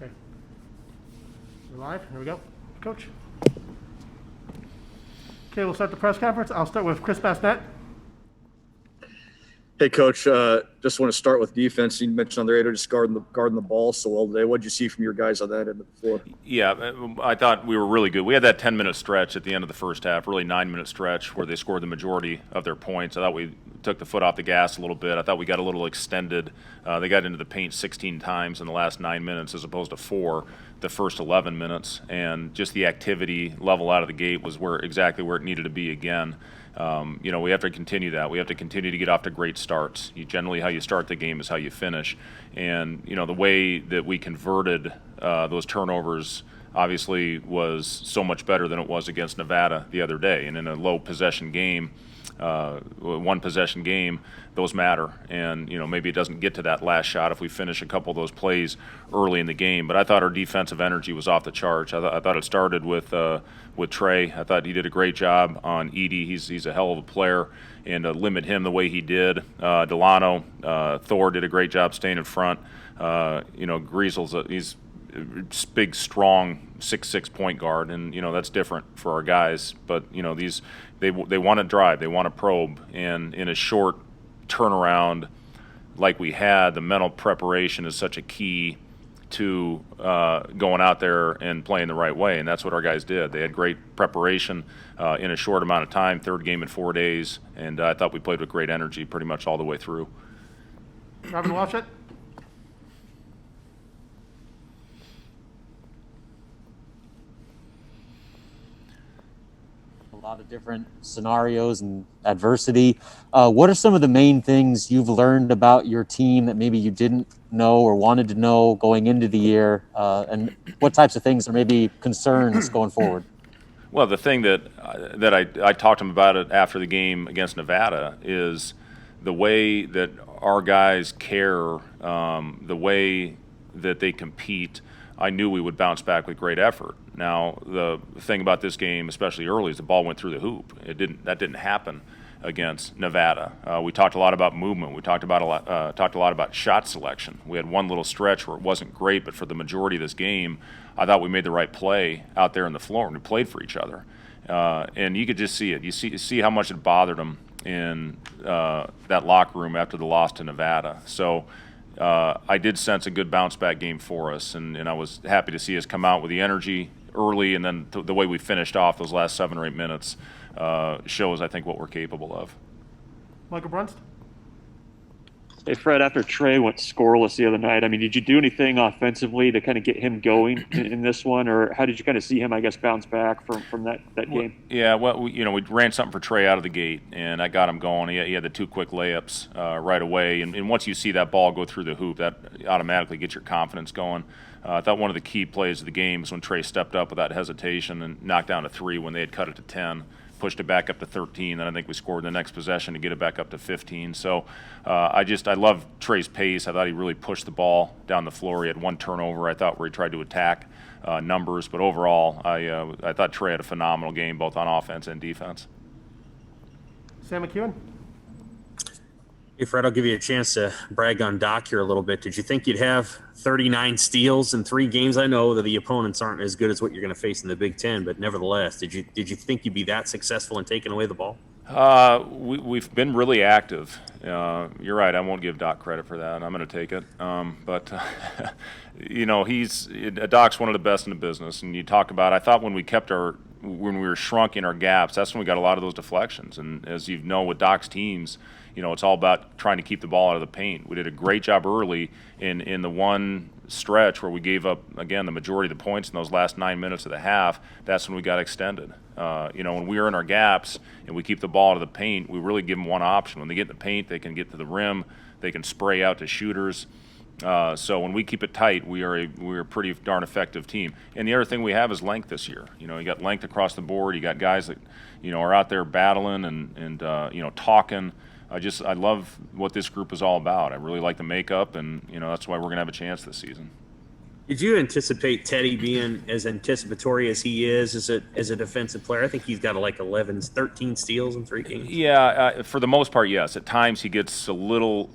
Okay. We're live. Here we go. Coach. Okay, we'll start the press conference. I'll start with Chris Bassnett. Hey, Coach, just want to start with defense. You mentioned on the radio just guarding the ball so well today. What did you see from your guys on that end of the floor? Yeah, I thought we were really good. We had that 10-minute stretch at the end of the first half, really 9-minute stretch where they scored the majority of their points. I thought we took the foot off the gas a little bit. I thought we got a little extended. They got into the paint 16 times in the last 9 minutes as opposed to 4 the first 11 minutes. And just the activity level out of the gate was exactly where it needed to be again. We have to continue that. We have to continue to get off to great starts. Generally, how you start the game is how you finish. And, the way that we converted those turnovers obviously was so much better than it was against Nevada the other day. And in a low possession game, one possession game, those matter. And, maybe it doesn't get to that last shot if we finish a couple of those plays early in the game. But I thought our defensive energy was off the charts. I thought it started with Trey. I thought he did a great job on Edey. He's a hell of a player, and to limit him the way he did. Delano, Thor did a great job staying in front. Griesel's he's a big, strong 6'6" point guard, and that's different for our guys. But they want to drive, they want to probe, and in a short turnaround like we had, the mental preparation is such a key to going out there and playing the right way, and that's what our guys did. They had great preparation in a short amount of time, third game in 4 days, and I thought we played with great energy pretty much all the way through. Robin Washut. A lot of different scenarios and adversity. What are some of the main things you've learned about your team that maybe you didn't know or wanted to know going into the year? And what types of things are maybe concerns going forward? Well, the thing that I talked to him about it after the game against Nevada is the way that our guys care, the way that they compete. I knew we would bounce back with great effort. Now, the thing about this game, especially early, is the ball went through the hoop. That didn't happen against Nevada. We talked a lot about movement. We talked a lot about shot selection. We had one little stretch where it wasn't great, but for the majority of this game, I thought we made the right play out there on the floor, and we played for each other. And you could just see it. You see how much it bothered them in that locker room after the loss to Nevada. So I did sense a good bounce-back game for us, and I was happy to see us come out with the energy early, and then the way we finished off those last 7 or 8 minutes shows, I think, what we're capable of. Michael Brunst. Hey, Fred, after Trey went scoreless the other night, did you do anything offensively to kind of get him going in this one, or how did you kind of see him, bounce back from that game? Yeah, well, we ran something for Trey out of the gate, and I got him going. He had the 2 quick layups right away, and once you see that ball go through the hoop, that automatically gets your confidence going. I thought one of the key plays of the game was when Trey stepped up without hesitation and knocked down a 3 when they had cut it to 10. Pushed it back up to 13, then I think we scored the next possession to get it back up to 15. So I love Trey's pace. I thought he really pushed the ball down the floor. He had 1 turnover, I thought, where he tried to attack numbers. But overall, I thought Trey had a phenomenal game, both on offense and defense. Sam McEwen. Hey, Fred, I'll give you a chance to brag on Doc here a little bit. Did you think you'd have 39 steals in 3 games? I know that the opponents aren't as good as what you're going to face in the Big Ten, but nevertheless, did you think you'd be that successful in taking away the ball? We've been really active. You're right. I won't give Doc credit for that. I'm going to take it. Doc's one of the best in the business. And you talk about, I thought when we were shrunk in our gaps, that's when we got a lot of those deflections. And as you know, with Doc's teams, it's all about trying to keep the ball out of the paint. We did a great job early in the one stretch where we gave up, again, the majority of the points in those last 9 minutes of the half. That's when we got extended. When we are in our gaps and we keep the ball out of the paint, we really give them one option. When they get in the paint, they can get to the rim, they can spray out to shooters. So when we keep it tight, we're a pretty darn effective team. And the other thing we have is length this year. You got length across the board. You got guys that are out there battling and talking. I love what this group is all about. I really like the makeup, and that's why we're gonna have a chance this season. Did you anticipate Teddy being as anticipatory as he is as a defensive player? I think he's got 13 steals in 3 games. Yeah, for the most part, yes. At times he gets a little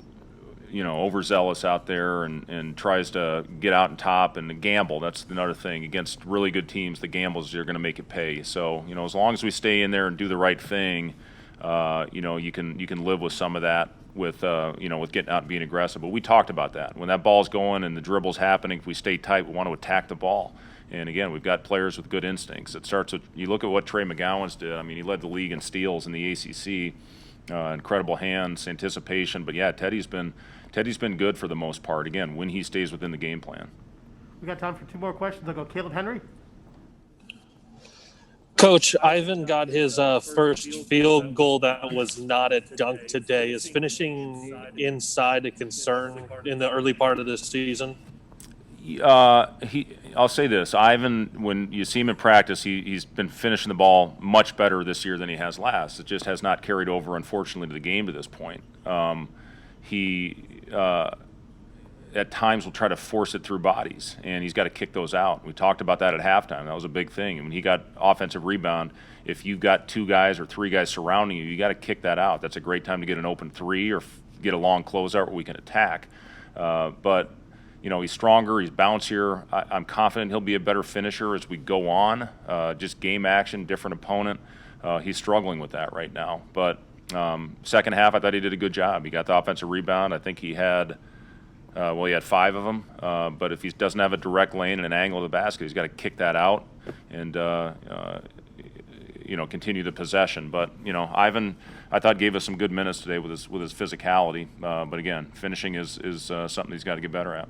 overzealous out there and tries to get out and top and gamble. That's another thing. Against really good teams, the gambles are going to make it pay. So, as long as we stay in there and do the right thing, you can live with some of that with getting out and being aggressive. But we talked about that. When that ball's going and the dribble's happening, if we stay tight, we want to attack the ball. And again, we've got players with good instincts. It starts with, you look at what Trey McGowan's did. I mean, he led the league in steals in the ACC. Incredible hands, anticipation. But yeah, Teddy's been good for the most part. Again, when he stays within the game plan. We got time for 2 more questions. I'll go Caleb Henry. Coach, Ivan got his first field goal that was not a dunk today. Is finishing inside a concern in the early part of this season? I'll say this: Ivan, when you see him in practice, he's been finishing the ball much better this year than he has last. It just has not carried over, unfortunately, to the game to this point. He at times will try to force it through bodies, and he's got to kick those out. We talked about that at halftime. That was a big thing. And when he got offensive rebound, if you've got 2 guys or 3 guys surrounding you, you got to kick that out. That's a great time to get an open 3 or get a long closeout where we can attack. But he's stronger, he's bouncier. I'm confident he'll be a better finisher as we go on. Just game action, different opponent. He's struggling with that right now. But second half, I thought he did a good job. He got the offensive rebound. I think he had 5 of them. But if he doesn't have a direct lane and an angle of the basket, he's got to kick that out and continue the possession. But Ivan, I thought, gave us some good minutes today with his physicality. But again, finishing is something he's got to get better at.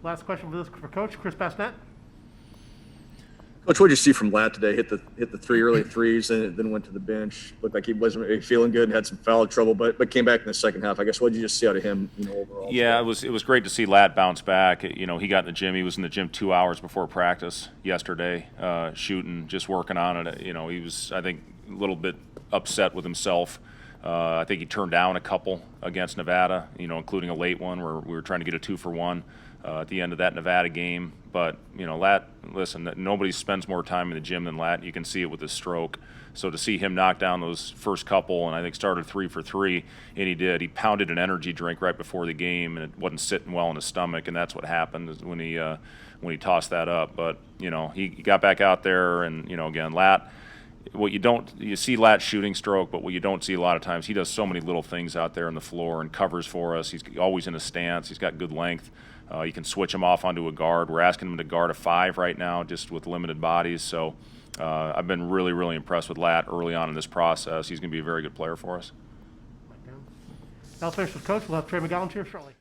Last question for Coach Chris Bassnett. Coach, what did you see from Lat today? Hit the 3 early threes, and then went to the bench. Looked like he wasn't really feeling good and had some foul trouble, but came back in the second half. I guess, what did you just see out of him, overall? Yeah, it was great to see Lat bounce back. He got in the gym. He was in the gym 2 hours before practice yesterday, shooting, just working on it. He was, I think, a little bit upset with himself. I think he turned down a couple against Nevada, including a late one where we were trying to get a 2-for-1 at the end of that Nevada game. But, Lat, listen, nobody spends more time in the gym than Lat. You can see it with his stroke. So to see him knock down those first couple, and I think started 3 for 3, and he did. He pounded an energy drink right before the game, and it wasn't sitting well in his stomach, and that's what happened when he tossed that up. But, he got back out there, and, again, Lat, you see Lat shooting stroke, but what you don't see a lot of times, he does so many little things out there on the floor and covers for us. He's always in a stance. He's got good length. You can switch him off onto a guard. We're asking him to guard a 5 right now, just with limited bodies. So I've been really, really impressed with Lat early on in this process. He's going to be a very good player for us. I'll finish with Coach. We'll have Trey McGowan here shortly.